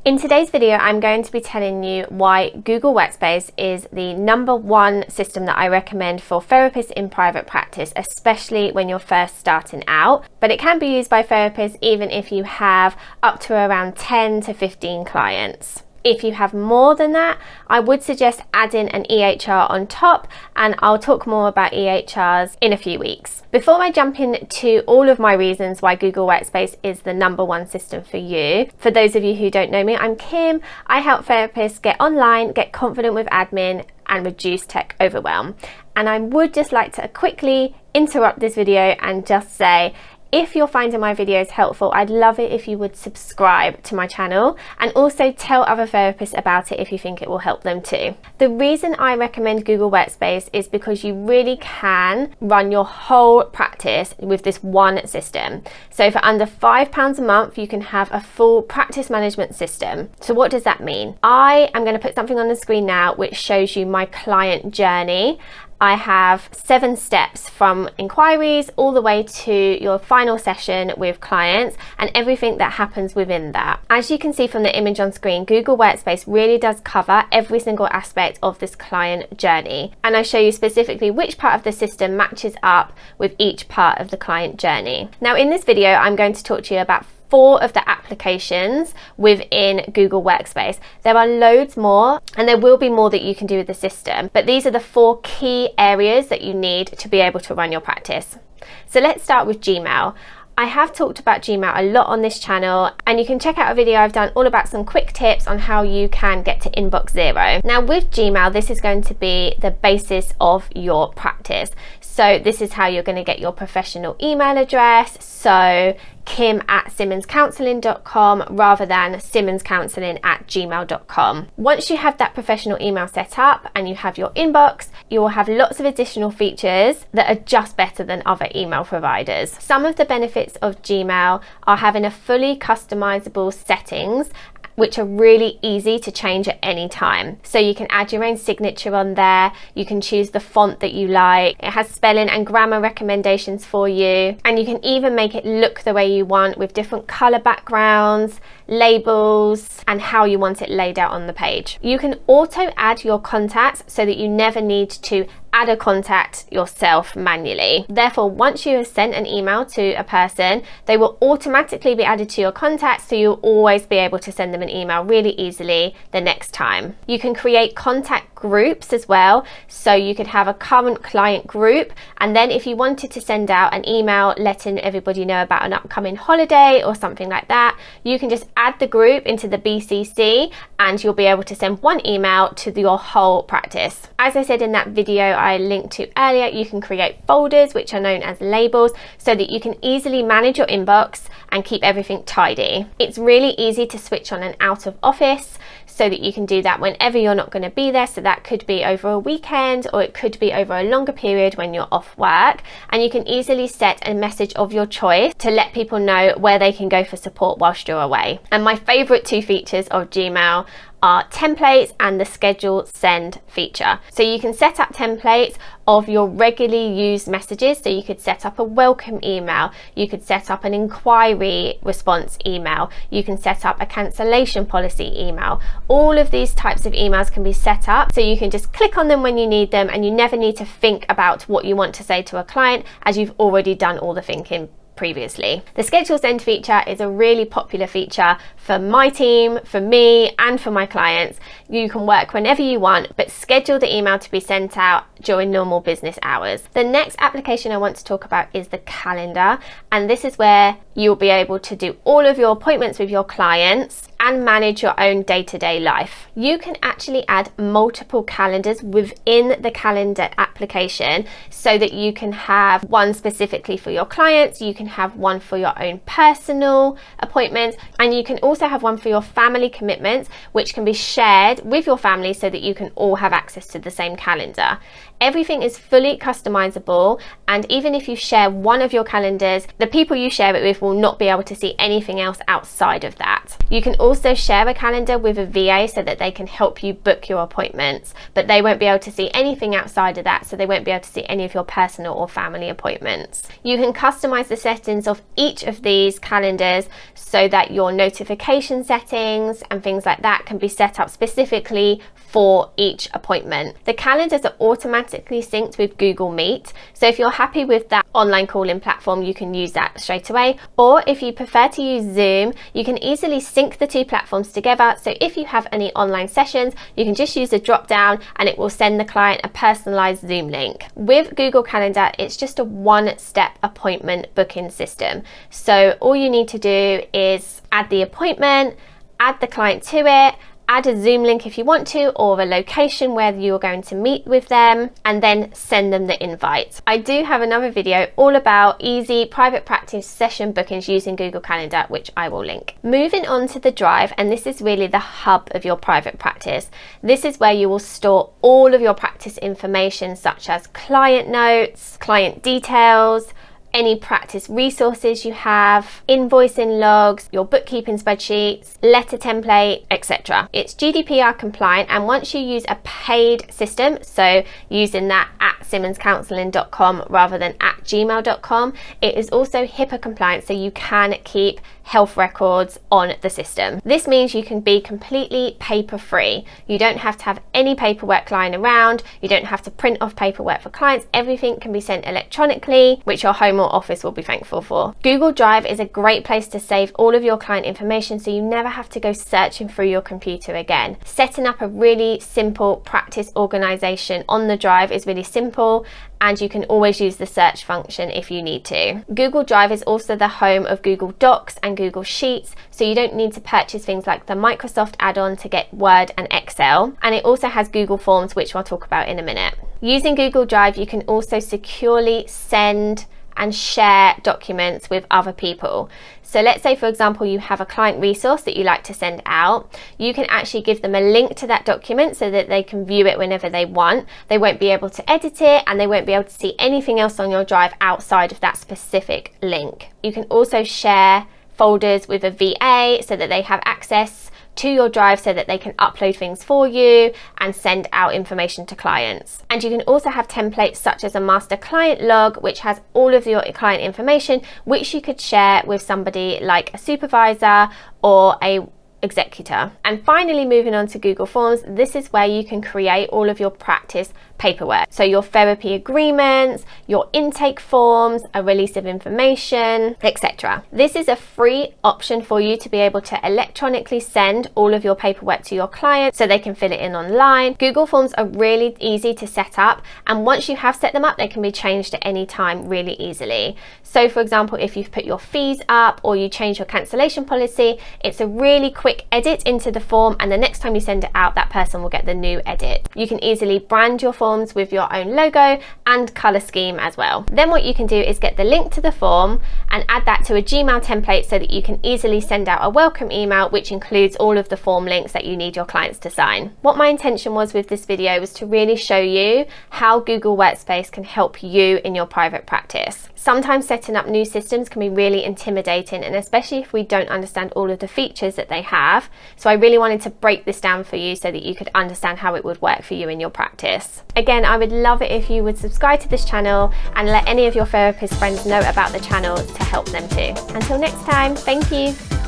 In today's video, I'm going to be telling you why Google Workspace is the #1 system that I recommend for therapists in private practice, especially when you're first starting out. But it can be used by therapists even if you have up to around 10 to 15 clients. If you have more than that, I would suggest adding an EHR on top, and I'll talk more about EHRs in a few weeks. Before I jump into all of my reasons why Google Workspace is the #1 system for you, for those of you who don't know me, I'm Kim. I help therapists get online, get confident with admin, and reduce tech overwhelm. And I would just like to quickly interrupt this video and just say, if you're finding my videos helpful, I'd love it if you would subscribe to my channel and also tell other therapists about it if you think it will help them too. The reason I recommend Google Workspace is because you really can run your whole practice with this one system. So for under £5 a month, you can have a full practice management system. So what does that mean? I am going to put something on the screen now which shows you my client journey. I have 7 steps from inquiries all the way to your final session with clients and everything that happens within that. As you can see from the image on screen, Google Workspace really does cover every single aspect of this client journey. And I show you specifically which part of the system matches up with each part of the client journey. Now in this video, I'm going to talk to you about 4 of the applications within Google Workspace. There are loads more and there will be more that you can do with the system, but these are the 4 key areas that you need to be able to run your practice. So let's start with Gmail. I have talked about Gmail a lot on this channel, and you can check out a video I've done all about some quick tips on how you can get to inbox zero. Now with Gmail, this is going to be the basis of your practice. So this is how you're going to get your professional email address. So kim@simmonscounselling.com rather than simmonscounselling@gmail.com. Once you have that professional email set up and you have your inbox, you will have lots of additional features that are just better than other email providers. Some of the benefits of Gmail are having a fully customizable settings which are really easy to change at any time. So you can add your own signature on there, you can choose the font that you like, it has spelling and grammar recommendations for you, and you can even make it look the way you want with different color backgrounds, labels, and how you want it laid out on the page. You can auto add your contacts so that you never need to add a contact yourself manually. Therefore, once you have sent an email to a person, they will automatically be added to your contacts, so you'll always be able to send them an email really easily the next time. You can create contact groups as well, so you could have a current client group, and then if you wanted to send out an email letting everybody know about an upcoming holiday or something like that, you can just add the group into the BCC and you'll be able to send one email to your whole practice. As I said in that video I linked to earlier, you can create folders which are known as labels so that you can easily manage your inbox and keep everything tidy. It's really easy to switch on and out of office so that you can do that whenever you're not going to be there. So that could be over a weekend or it could be over a longer period when you're off work, and you can easily set a message of your choice to let people know where they can go for support whilst you're away. And my favorite 2 features of Gmail are templates and the schedule send feature. So you can set up templates of your regularly used messages. So you could set up a welcome email, you could set up an inquiry response email, you can set up a cancellation policy email. All of these types of emails can be set up so you can just click on them when you need them, and you never need to think about what you want to say to a client as you've already done all the thinking previously. The schedule send feature is a really popular feature for my team, for me, and for my clients. You can work whenever you want, but schedule the email to be sent out during normal business hours. The next application I want to talk about is the calendar, and this is where you'll be able to do all of your appointments with your clients and manage your own day-to-day life. You can actually add multiple calendars within the calendar application so that you can have one specifically for your clients, you can have one for your own personal appointments, and you can also have one for your family commitments, which can be shared with your family so that you can all have access to the same calendar. Everything is fully customizable, and even if you share one of your calendars, the people you share it with will not be able to see anything else outside of that. You can also share a calendar with a VA so that they can help you book your appointments, but they won't be able to see anything outside of that, so they won't be able to see any of your personal or family appointments. You can customize the settings of each of these calendars so that your notification settings and things like that can be set up specifically for each appointment. The calendars are automatically synced with Google Meet, so if you're happy with that online calling platform, you can use that straight away. Or if you prefer to use Zoom, you can easily sync the two platforms together. So if you have any online sessions, you can just use the drop down and it will send the client a personalized Zoom link. With Google Calendar, it's just a one-step appointment booking system. So all you need to do is add the appointment, add the client to it, add a Zoom link if you want to, or a location where you're going to meet with them, and then send them the invite. I do have another video all about easy private practice session bookings using Google Calendar, which I will link. Moving on to the Drive, and this is really the hub of your private practice. This is where you will store all of your practice information, such as client notes, client details, any practice resources you have, invoicing logs, your bookkeeping spreadsheets, letter template, etc. It's GDPR compliant, and once you use a paid system, so using that at simmonscounselling.com rather than at gmail.com, it is also HIPAA compliant, so you can keep health records on the system. This means you can be completely paper free. You don't have to have any paperwork lying around. You don't have to print off paperwork for clients. Everything can be sent electronically, which your home or office will be thankful for. Google Drive is a great place to save all of your client information, so you never have to go searching through your computer again. Setting up a really simple practice organization on the Drive is really simple, and you can always use the search function if you need to. Google Drive is also the home of Google Docs and Google Sheets, so you don't need to purchase things like the Microsoft add-on to get Word and Excel, and it also has Google Forms, which I'll talk about in a minute. Using Google Drive, you can also securely send and share documents with other people. So let's say, for example, you have a client resource that you like to send out. You can actually give them a link to that document so that they can view it whenever they want. They won't be able to edit it, and they won't be able to see anything else on your Drive outside of that specific link. You can also share folders with a VA so that they have access to your Drive so that they can upload things for you and send out information to clients. And you can also have templates such as a master client log, which has all of your client information, which you could share with somebody like a supervisor or a executor. And finally, moving on to Google Forms, this is where you can create all of your practice paperwork. So your therapy agreements, your intake forms, a release of information, etc. This is a free option for you to be able to electronically send all of your paperwork to your clients so they can fill it in online. Google Forms are really easy to set up, and once you have set them up, they can be changed at any time really easily. So for example, if you've put your fees up or you change your cancellation policy, it's a really quick edit into the form, and the next time you send it out, that person will get the new edit. You can easily brand your forms with your own logo and color scheme as well. Then what you can do is get the link to the form and add that to a Gmail template so that you can easily send out a welcome email, which includes all of the form links that you need your clients to sign. What my intention was with this video was to really show you how Google Workspace can help you in your private practice. Sometimes setting up new systems can be really intimidating, and especially if we don't understand all of the features that they have. So I really wanted to break this down for you so that you could understand how it would work for you in your practice. Again, I would love it if you would subscribe to this channel and let any of your therapist friends know about the channel to help them too. Until next time, thank you.